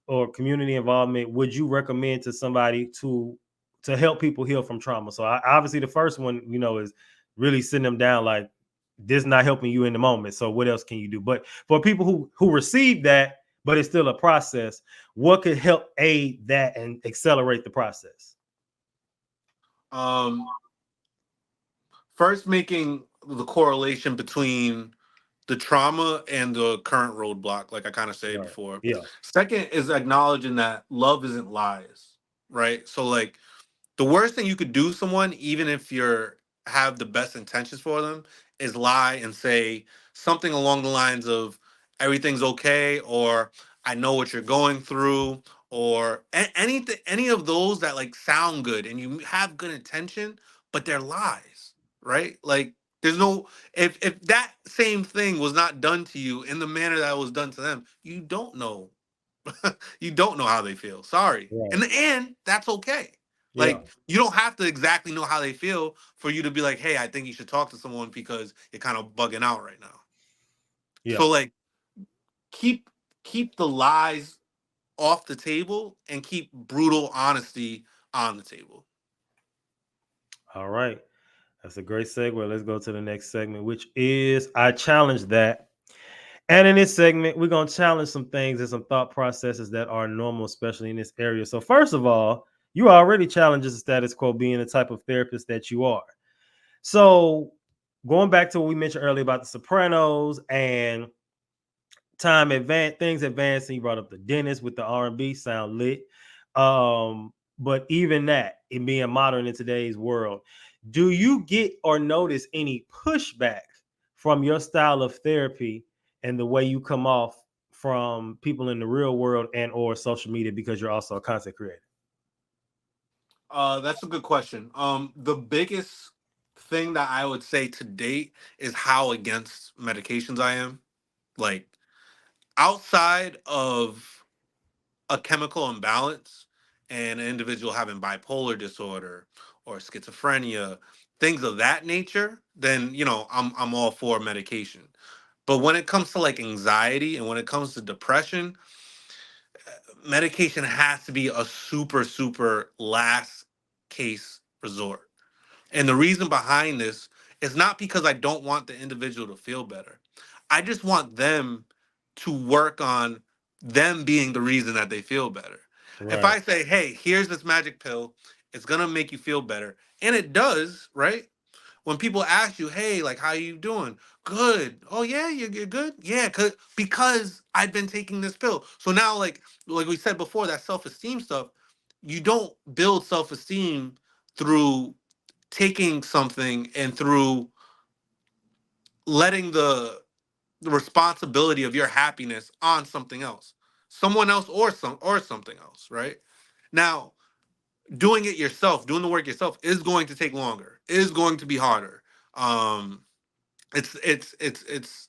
or community involvement would you recommend to somebody to help people heal from trauma? So obviously the first one, is really sitting them down like this not helping you in the moment. So what else can you do? But for people who receive that, but it's still a process, what could help aid that and accelerate the process? um First, making the correlation between the trauma and the current roadblock, like I kind of said Right. before. Yeah. Second is acknowledging that love isn't lies, right? So like the worst thing you could do to someone, even if you're have the best intentions for them, is lie and say something along the lines of everything's okay, or I know what you're going through, or anything, any of those that like sound good and you have good intention, but they're lies, right? Like there's no, if that same thing was not done to you in the manner that it was done to them, you don't know. You don't know how they feel. Sorry. In Right. the end, that's okay. Yeah. Like you don't have to exactly know how they feel for you to be like, hey, I think you should talk to someone because you're kind of bugging out right now. So Yeah. like keep keep the lies off the table and keep brutal honesty on the table. All right. That's a great segue. Let's go to the next segment, which is I challenge that. And in this segment, we're going to challenge some things and some thought processes that are normal, especially in this area. So, first of all, you already challenge the status quo being the type of therapist that you are. So, going back to what we mentioned earlier about the Sopranos and things advancing. You brought up the dentist with the R&B sound lit. But even that, in being modern in today's world, do you get or notice any pushback from your style of therapy and the way you come off from people in the real world and or social media because you're also a content creator? That's a good question. The biggest thing that I would say to date is how against medications I am. Like outside of a chemical imbalance and an individual having bipolar disorder or schizophrenia, things of that nature, then I'm all for medication. But when it comes to like anxiety and when it comes to depression, medication has to be a super super last case resort. And the reason behind this is not because I don't want the individual to feel better. I just want them to work on them being the reason that they feel better. If Right. I say, hey, here's this magic pill, it's going to make you feel better. And it does, right? When people ask you, hey, like, how you doing? Good. Oh, yeah, you're good? Yeah, because I've been taking this pill. So now, like we said before, that self-esteem stuff, you don't build self-esteem through taking something and through letting the responsibility of your happiness on something else, someone else, or something else, right? Now doing it yourself, doing the work yourself, is going to take longer, is going to be harder. um it's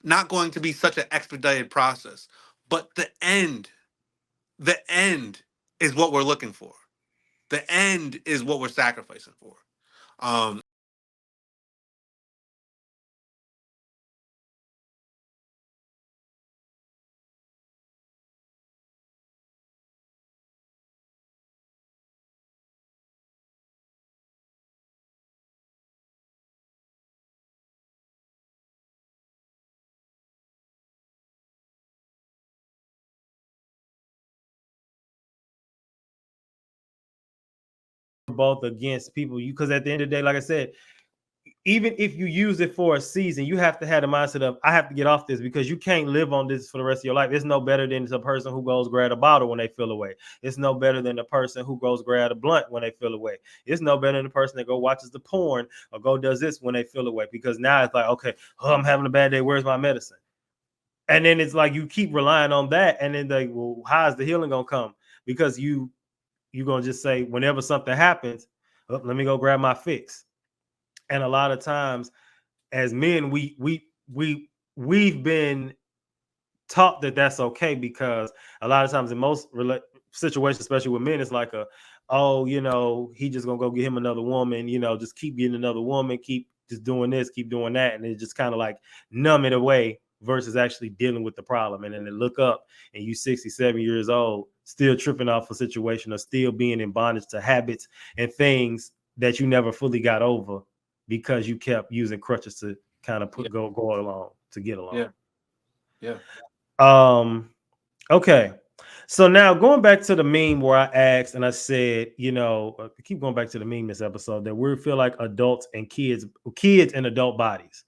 not going to be such an expedited process, but the end is what we're looking for. The end is what we're sacrificing for. um both against people. You because at the end of the day, like I said, even if you use it for a season, you have to have the mindset of I have to get off this because you can't live on this for the rest of your life. It's no better than the person who goes grab a bottle when they feel away. It's no better than the person who goes grab a blunt when they feel away. It's no better than the person that go watches the porn or go does this when they feel away. Because now it's like, okay, I'm having a bad day. Where's my medicine? And then it's like you keep relying on that, and then like, well, how's the healing gonna come? Because you're gonna just say whenever something happens, oh, let me go grab my fix. And a lot of times as men, we've been taught that that's okay because a lot of times in most situations, especially with men, it's like oh, he just gonna go get him another woman, just keep getting another woman, keep just doing this, keep doing that, and it just kind of like numb it away versus actually dealing with the problem. And then they look up and you 67 years old, still tripping off a situation or still being in bondage to habits and things that you never fully got over because you kept using crutches to kind of go along to get along. Yeah. Okay. So now going back to the meme where I asked and I said, keep going back to the meme this episode that we feel like adults and kids in adult bodies.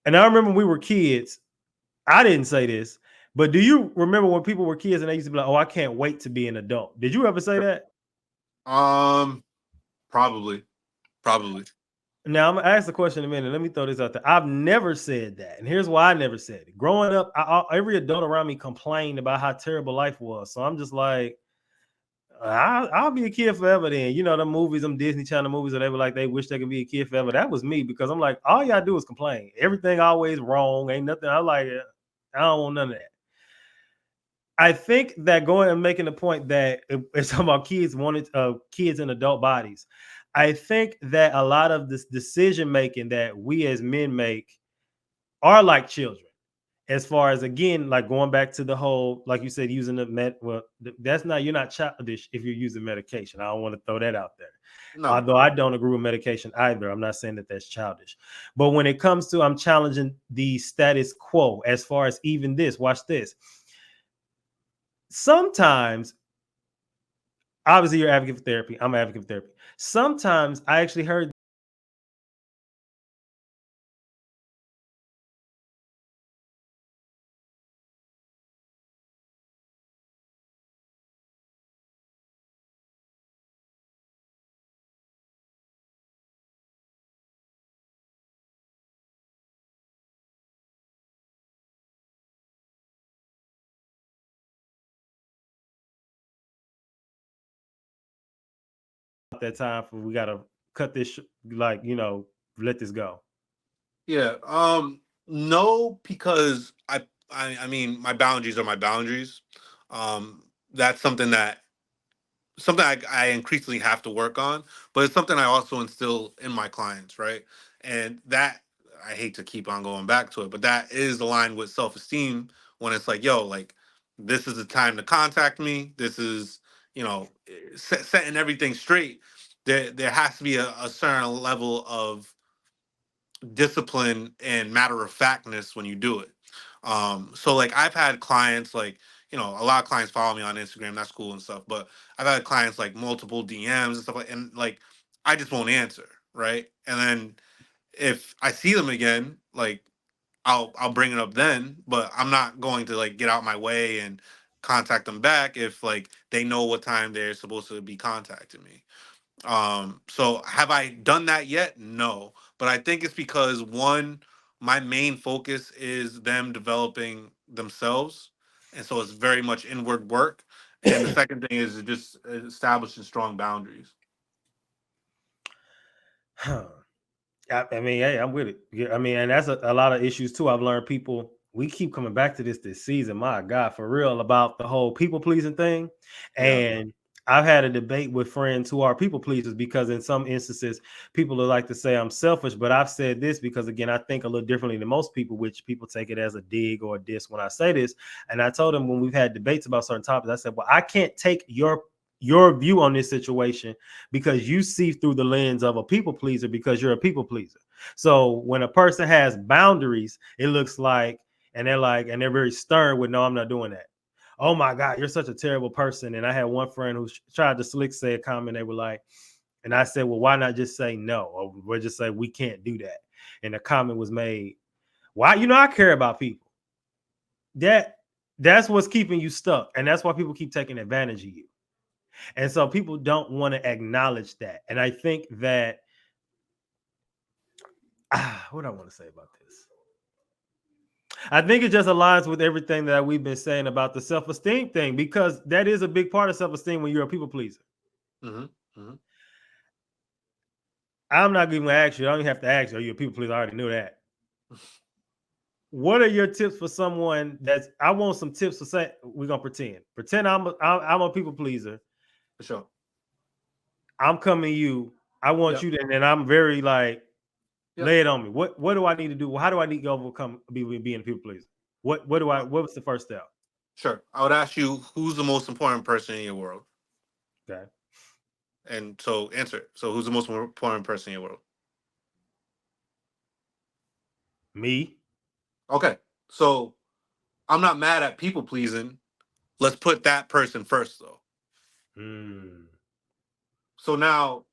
And I remember when we were kids, I didn't say this, but do you remember when people were kids and they used to be like, "Oh, I can't wait to be an adult"? Did you ever say that? Probably. Now I'm gonna ask the question in a minute. Let me throw this out there. I've never said that, and here's why I never said it. Growing up, every adult around me complained about how terrible life was, so I'm just like, I'll be a kid forever. Then the movies, them Disney Channel movies, that they were like they wish they could be a kid forever. That was me because I'm like, all y'all do is complain. Everything always wrong. Ain't nothing. I like it. I don't want none of that. I think that going and making the point that it's about kids wanted kids in adult bodies. I think that a lot of this decision making that we as men make are like children. As far as again, like going back to the whole, like you said, using the you're not childish if you're using medication. I don't want to throw that out there. No. Although I don't agree with medication either. I'm not saying that that's childish. But when it comes to I'm challenging the status quo as far as even this, watch this. Sometimes, obviously, you're advocate for therapy. I'm an advocate for therapy. Sometimes I actually heard that time for we gotta cut this, let this go. Yeah. No, because I mean, my boundaries are my boundaries. That's something I increasingly have to work on, but it's something I also instill in my clients, right? And that I hate to keep on going back to it, but that is aligned with self esteem when it's like, yo, like this is the time to contact me. This is, setting everything straight. There has to be a certain level of discipline and matter of factness when you do it. So like I've had clients like, a lot of clients follow me on Instagram, that's cool and stuff, but I've had clients like multiple DMs and stuff like, and like I just won't answer, right? And then if I see them again, like I'll bring it up then, but I'm not going to like get out my way and contact them back if like they know what time they're supposed to be contacting me. So have I done that yet? No. But I think it's because one, my main focus is them developing themselves. And so it's very much inward work. And the second thing is just establishing strong boundaries. I mean, hey, I'm with it. Yeah, I mean, and that's a lot of issues too. I've learned people, we keep coming back to this season, my God, for real, about the whole people pleasing thing. Yeah. And I've had a debate with friends who are people pleasers because in some instances, people would like to say I'm selfish, but I've said this because, again, I think a little differently than most people, which people take it as a dig or a diss when I say this. And I told them when we've had debates about certain topics, I said, well, I can't take your view on this situation because you see through the lens of a people pleaser because you're a people pleaser. So when a person has boundaries, it looks like, and they're very stern with, no, I'm not doing that. oh my God, you're such a terrible person. And I had one friend who tried to slick say a comment. They were like, and I said, well, why not just say no? Or we'll just say, we can't do that. And the comment was made, why? I care about people. That's what's keeping you stuck. And that's why people keep taking advantage of you. And so people don't want to acknowledge that. And I think that, what do I want to say about this? I think it just aligns with everything that we've been saying about the self-esteem thing, because that is a big part of self-esteem when you're a people pleaser. Mm-hmm. Mm-hmm. I'm not even going to ask you. I don't even have to ask you, are you a people pleaser? I already knew that. What are your tips for someone I want some tips for say, we're going to pretend I'm a people pleaser. For sure. I'm coming to you. I want you to, and I'm very like, lay it on me. What do I need to do? How do I need to overcome being a people pleaser? What's the first step? Sure. I would ask you, who's the most important person in your world? Okay. And so answer it. So who's the most important person in your world? Me. Okay. So I'm not mad at people pleasing. Let's put that person first, though. So now,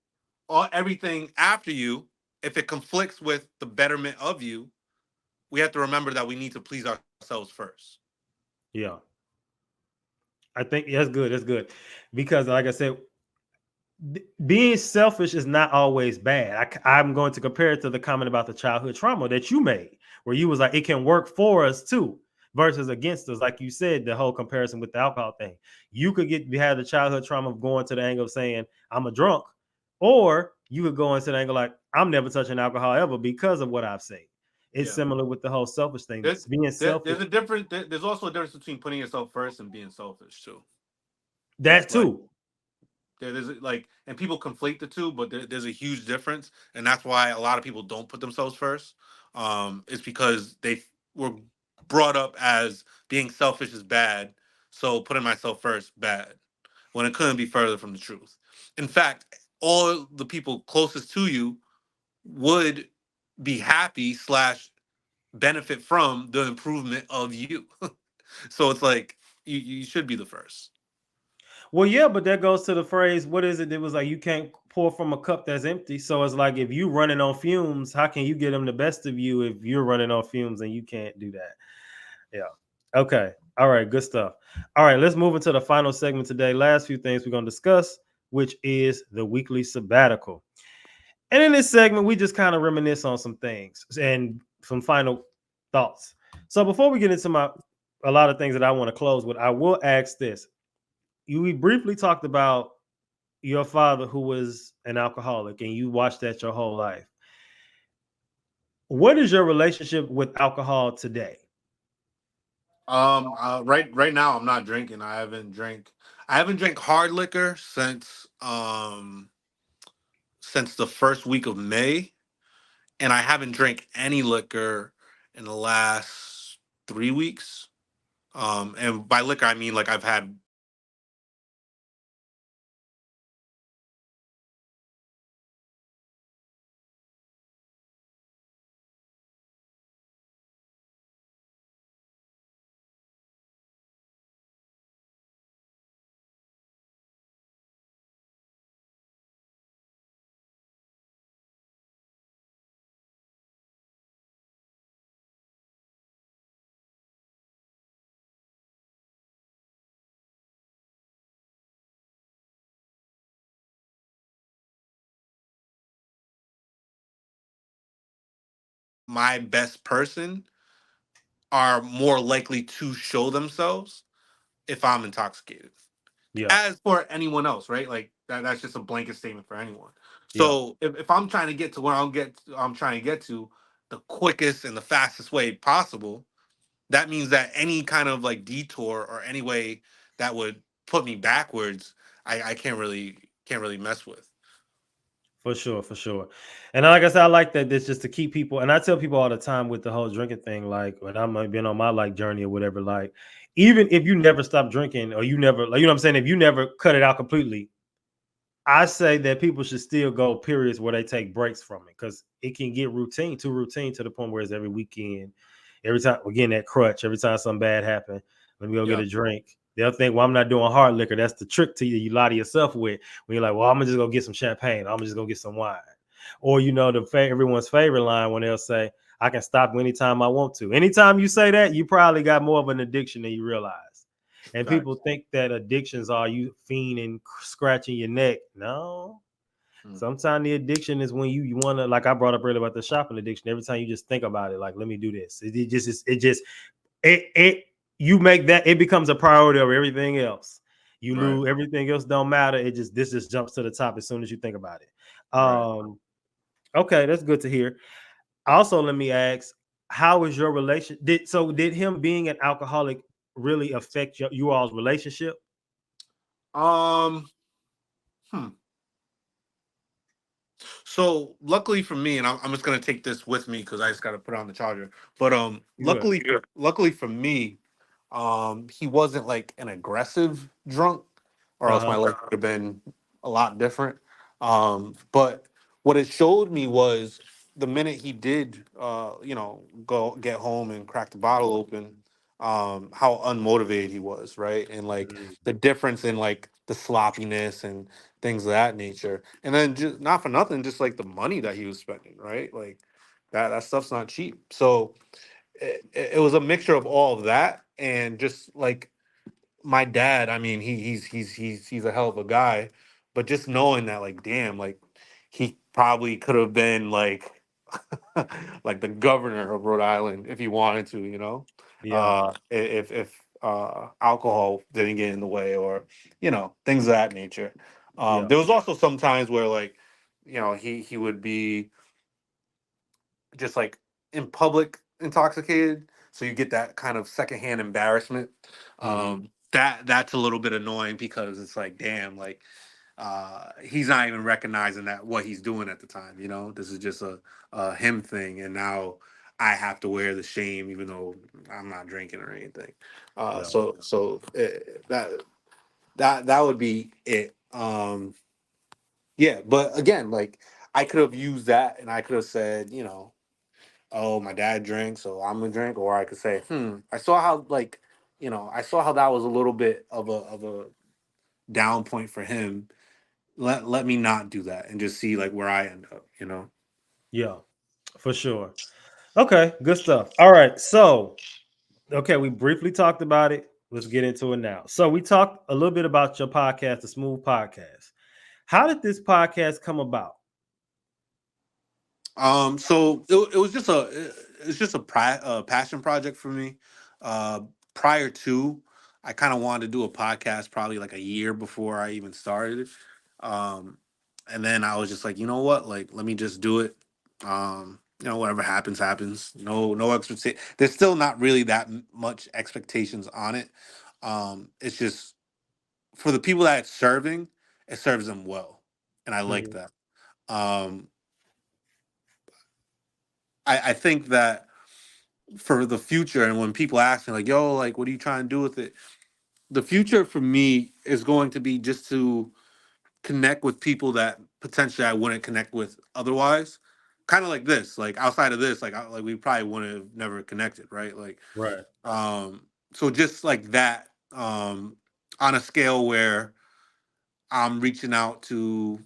everything after you, if it conflicts with the betterment of you, we have to remember that we need to please ourselves first. Yeah. I think that's good. That's good. Because like I said, being selfish is not always bad. I'm going to compare it to the comment about the childhood trauma that you made, where you was like, it can work for us too, versus against us. Like you said, the whole comparison with the alcohol thing. You could have the childhood trauma of going to the angle of saying, I'm a drunk, or you could go into the angle like, I'm never touching alcohol ever because of what I've seen. It's similar with the whole selfish thing. Being selfish. There's also a difference between putting yourself first and being selfish too. That too. There's like, and people conflate the two, but there's a huge difference, and that's why a lot of people don't put themselves first. It's because they were brought up as being selfish is bad, so putting myself first bad, when it couldn't be further from the truth. In fact, all the people closest to you would be happy slash benefit from the improvement of you. So it's like you should be the first. Well, yeah, but that goes to the phrase, what is it? It was like, you can't pour from a cup that's empty. So it's like, if you running on fumes, how can you get them the best of you if you're running on fumes and you can't do that? Yeah. Okay. All right. Good stuff. All right. Let's move into the final segment today. Last few things we're going to discuss, which is the weekly sabbatical. And in this segment, we just kind of reminisce on some things and some final thoughts. So before we get into a lot of things that I want to close with, I will ask this. We briefly talked about your father who was an alcoholic and you watched that your whole life. What is your relationship with alcohol today? Right now I'm not drinking. I haven't drank hard liquor since the first week of May, and I haven't drank any liquor in the last 3 weeks. And by liquor I mean like I've had my best person are more likely to show themselves if I'm intoxicated. Yeah. As for anyone else, right? Like that's just a blanket statement for anyone. Yeah. So if I'm trying to get to where I'm trying to get to the quickest and the fastest way possible, that means that any kind of like detour or any way that would put me backwards, I can't really mess with. For sure, for sure. And like I said, I like that. This just to keep people, and I tell people all the time with the whole drinking thing, like when I'm been on my like journey or whatever, like even if you never stop drinking or you never, like, you know what I'm saying, if you never cut it out completely, I say that people should still go periods where they take breaks from it, because it can get too routine to the point where it's every weekend, every time again that crutch, every time something bad happens, let me go get Yeah. a drink. They'll think, well, I'm not doing hard liquor. That's the trick to you. You lie to yourself with when you're like, well, I'm gonna just go get some champagne. I'm just gonna get some wine. Or everyone's favorite line when they'll say, I can stop anytime I want to. Anytime you say that, you probably got more of an addiction than you realize. And people Facts. think that addictions are you fiending, scratching your neck. No. Mm. Sometimes the addiction is when you want to, like I brought up earlier about the shopping addiction. Every time you just think about it, like, let me do this. It you make that, it becomes a priority over everything else. You Right. lose everything else, don't matter. This just jumps to the top as soon as you think about it. Right. Okay, that's good to hear. Also, let me ask, how is your relation? Did him being an alcoholic really affect you all's relationship? Um. Hmm. So luckily for me, and I'm just gonna take this with me because I just gotta put on the charger. But You good? luckily for me, he wasn't like an aggressive drunk, or Uh else my huh. life would have been a lot different. But what it showed me was the minute he did, go get home and crack the bottle open, how unmotivated he was, right? And like the difference in like the sloppiness and things of that nature. And then just not for nothing, just like the money that he was spending, right? Like that stuff's not cheap. So it was a mixture of all of that and just like my dad. I mean, he's a hell of a guy, but just knowing that, like, damn, like he probably could have been like like the governor of Rhode Island if he wanted to, Yeah. if alcohol didn't get in the way or things of that nature. Yeah. There was also some times where like he would be just like in public intoxicated, so you get that kind of secondhand embarrassment. Hmm. That's a little bit annoying because it's like, damn, like he's not even recognizing that what he's doing at the time. This is just a him thing, and now I have to wear the shame, even though I'm not drinking or anything. Yeah. That would be it. Yeah, but again, like I could have used that, and I could have said, oh, my dad drinks, so I'm gonna drink, or I could say, I saw how like, I saw how that was a little bit of a down point for him. Let me not do that and just see like where I end up. Yeah. For sure. Okay. Good stuff. All right. So, okay, we briefly talked about it. Let's get into it now. So, we talked a little bit about your podcast, the Smooth Podcast. How did this podcast come about? So it was just a passion project for me. Uh, Prior to, I kind of wanted to do a podcast probably like a year before I even started it. And then I was just like, you know what, like let me just do it. Whatever happens, happens. No expectation. There's still not really that much expectations on it. It's just for the people that it's serving, it serves them well, and I like Mhm. that. Um, I think that for the future, and when people ask me like, yo, like what are you trying to do with it, the future for me is going to be just to connect with people that potentially I wouldn't connect with otherwise, kind of like this, like outside of this, like we probably wouldn't have never connected, right? Like Right. so just like that, on a scale where I'm reaching out to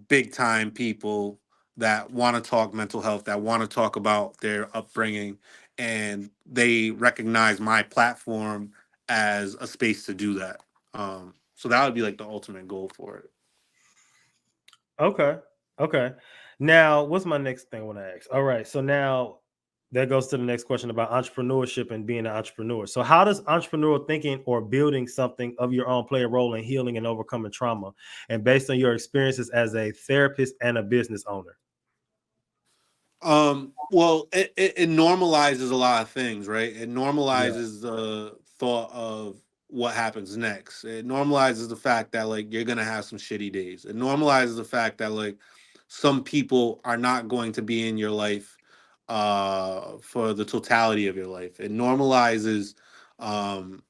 big time people that want to talk mental health, that want to talk about their upbringing, and they recognize my platform as a space to do that. So that would be like the ultimate goal for it. Okay. Okay. Now, what's my next thing I want to ask? All right. So now that goes to the next question about entrepreneurship and being an entrepreneur. So, how does entrepreneurial thinking or building something of your own play a role in healing and overcoming trauma? And based on your experiences as a therapist and a business owner? Well, it normalizes a lot of things, right? It Yeah. normalizes the thought of what happens next. It normalizes the fact that like you're gonna have some shitty days. It normalizes the fact that like some people are not going to be in your life for the totality of your life. It normalizes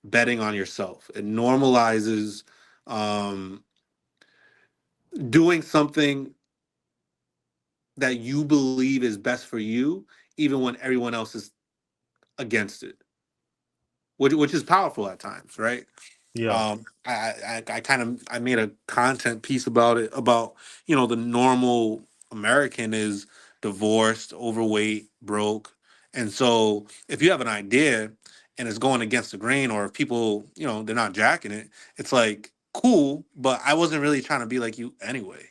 betting on yourself. It normalizes um doing something that you believe is best for you, even when everyone else is against it, which is powerful at times, right? Yeah. I kind of I made a content piece about it, about the normal American is divorced, overweight, broke, and so if you have an idea and it's going against the grain, or if people they're not jacking it, it's like cool, but I wasn't really trying to be like you anyway.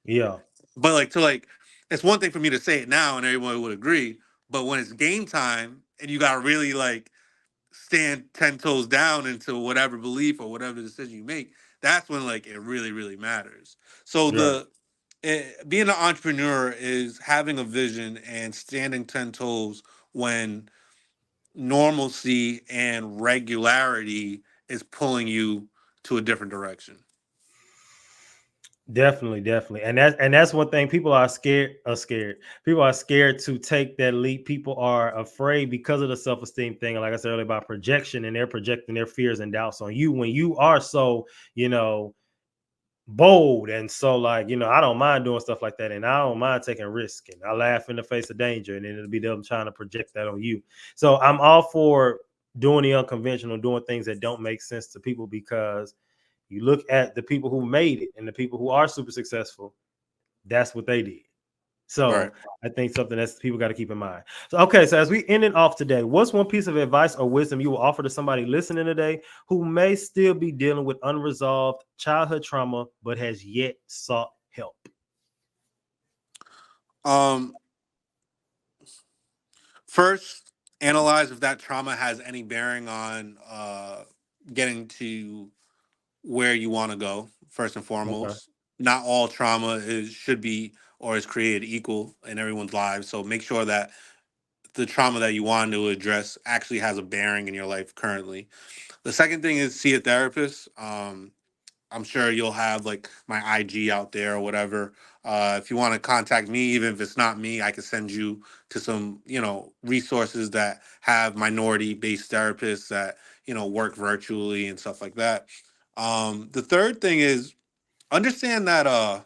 Yeah. But like to like, it's one thing for me to say it now and everyone would agree, but when it's game time and you got to really like stand 10 toes down into whatever belief or whatever decision you make, that's when like it really really matters. So Right. being an entrepreneur is having a vision and standing 10 toes when normalcy and regularity is pulling you to a different direction. Definitely, definitely. And that's one thing, people are scared. People are scared to take that leap. People are afraid because of the self-esteem thing. And like I said earlier about projection, and they're projecting their fears and doubts on you when you are so, bold and so like, I don't mind doing stuff like that, and I don't mind taking risk, and I laugh in the face of danger, and then it'll be them trying to project that on you. So I'm all for doing the unconventional, doing things that don't make sense to people, because you look at the people who made it and the people who are super successful, that's what they did. Right. So I think something that people got to keep in mind. So, okay, so as we end it off today, what's one piece of advice or wisdom you will offer to somebody listening today who may still be dealing with unresolved childhood trauma but has yet sought help? Um, First, analyze if that trauma has any bearing on getting to where you want to go. First and Okay. foremost, not all trauma should be or is created equal in everyone's lives. So make sure that the trauma that you want to address actually has a bearing in your life currently. The second thing is see a therapist. I'm sure you'll have like my IG out there or whatever. If you want to contact me, even if it's not me, I can send you to some, resources that have minority-based therapists that, work virtually and stuff like that. The third thing is understand that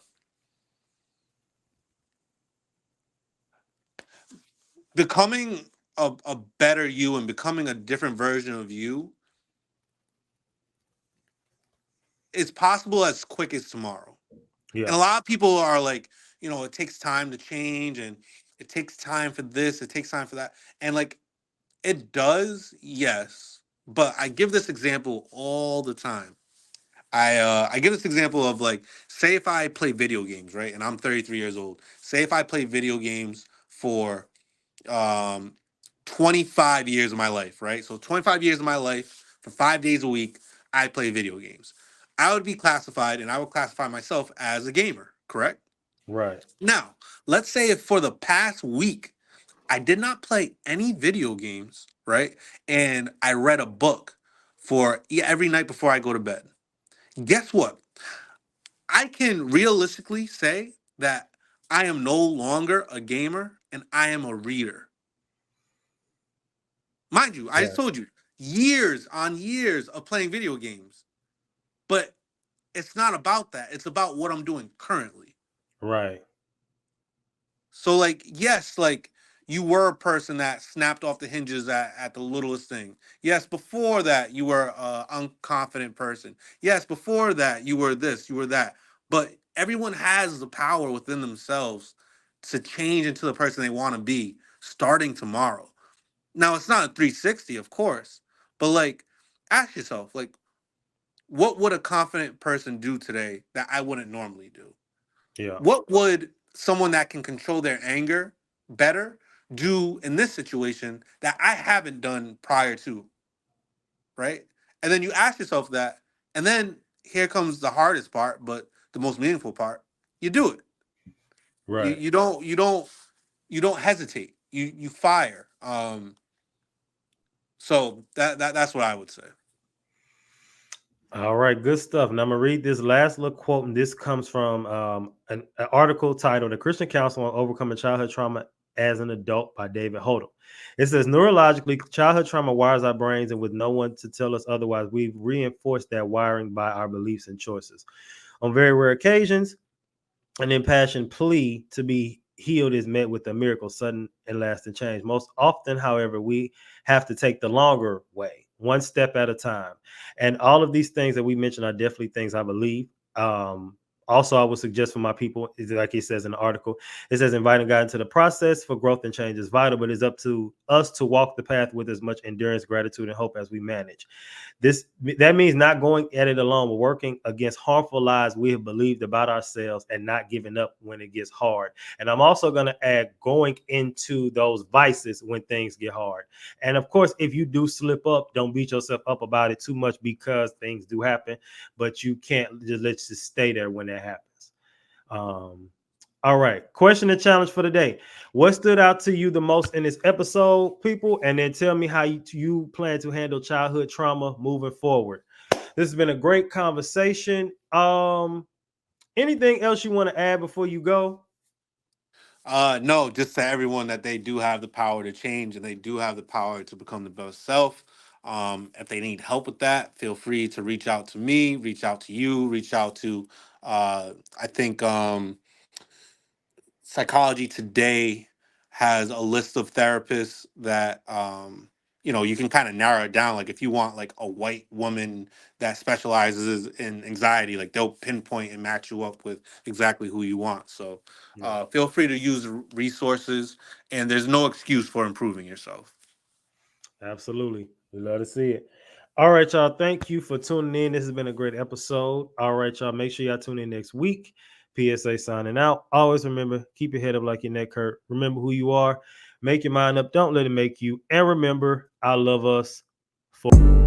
becoming a better you and becoming a different version of you is possible as quick as tomorrow. And Yeah. a lot of people are like, it takes time to change, and it takes time for this, it takes time for that. And like it does, yes. But I give this example all the time. I give this example of like, say if I play video games, right? And I'm 33 years old. Say if I play video games for um 25 years of my life, right? So 25 years of my life, for 5 days a week, I play video games. I would be classified, and I would classify myself as a gamer, correct? Right. Now, let's say if for the past week I did not play any video games, right? And I read a book for every night before I go to bed. Guess what? I can realistically say that I am no longer a gamer and I am a reader. Mind you, I just Right. told you years on years of playing video games, but it's not about that. It's about what I'm doing currently. Right. So, like, yes, like you were a person that snapped off the hinges at the littlest thing. Yes, before that, you were an unconfident person. Yes, before that, you were this, you were that. But everyone has the power within themselves to change into the person they want to be starting tomorrow. Now, it's not a 360, of course, but like, ask yourself, like, what would a confident person do today that I wouldn't normally do? Yeah. What would someone that can control their anger better do in this situation that I haven't done prior to, right? And then you ask yourself that, and then here comes the hardest part, but the most meaningful part. You do it. You Right. you don't you don't you don't hesitate. You fire. So that's what I would say. All right, good stuff. And I'm gonna read this last little quote, and this comes from an article titled "The Christian Council on Overcoming Childhood Trauma as an Adult" by David Hodel. It says, "Neurologically, childhood trauma wires our brains, and with no one to tell us otherwise, we've reinforced that wiring by our beliefs and choices. On very rare occasions, an impassioned plea to be healed is met with a miracle, sudden and lasting change. Most often, however, we have to take the longer way, one step at a time. And all of these things that we mentioned are definitely things I believe. Um, Also, I would suggest for my people, is like it says in the article, it says inviting God into the process for growth and change is vital, but it's up to us to walk the path with as much endurance, gratitude, and hope as we manage. This that means not going at it alone, but working against harmful lies we have believed about ourselves and not giving up when it gets hard. And I'm also going to add going into those vices when things get hard. And of course, if you do slip up, don't beat yourself up about it too much because things do happen, but you can't just let you stay there when that happens. Um, all right. Question and challenge for the day. What stood out to you the most in this episode, people? And then tell me how you plan to handle childhood trauma moving forward. This has been a great conversation. Anything else you want to add before you go? No, just to everyone that they do have the power to change and they do have the power to become the best self. If they need help with that, feel free to reach out to me, reach out to you, reach out to I think Psychology Today has a list of therapists that you can kind of narrow it down. Like if you want like a white woman that specializes in anxiety, like they'll pinpoint and match you up with exactly who you want. So Yeah, feel free to use the resources, and there's no excuse for improving yourself. absolutely. We love to see it. All right, y'all. Thank you for tuning in. This has been a great episode. All right, y'all. Make sure y'all tune in next week. PSA signing out. Always remember, keep your head up like your neck hurt. Remember who you are. Make your mind up. Don't let it make you. And remember, I love us for.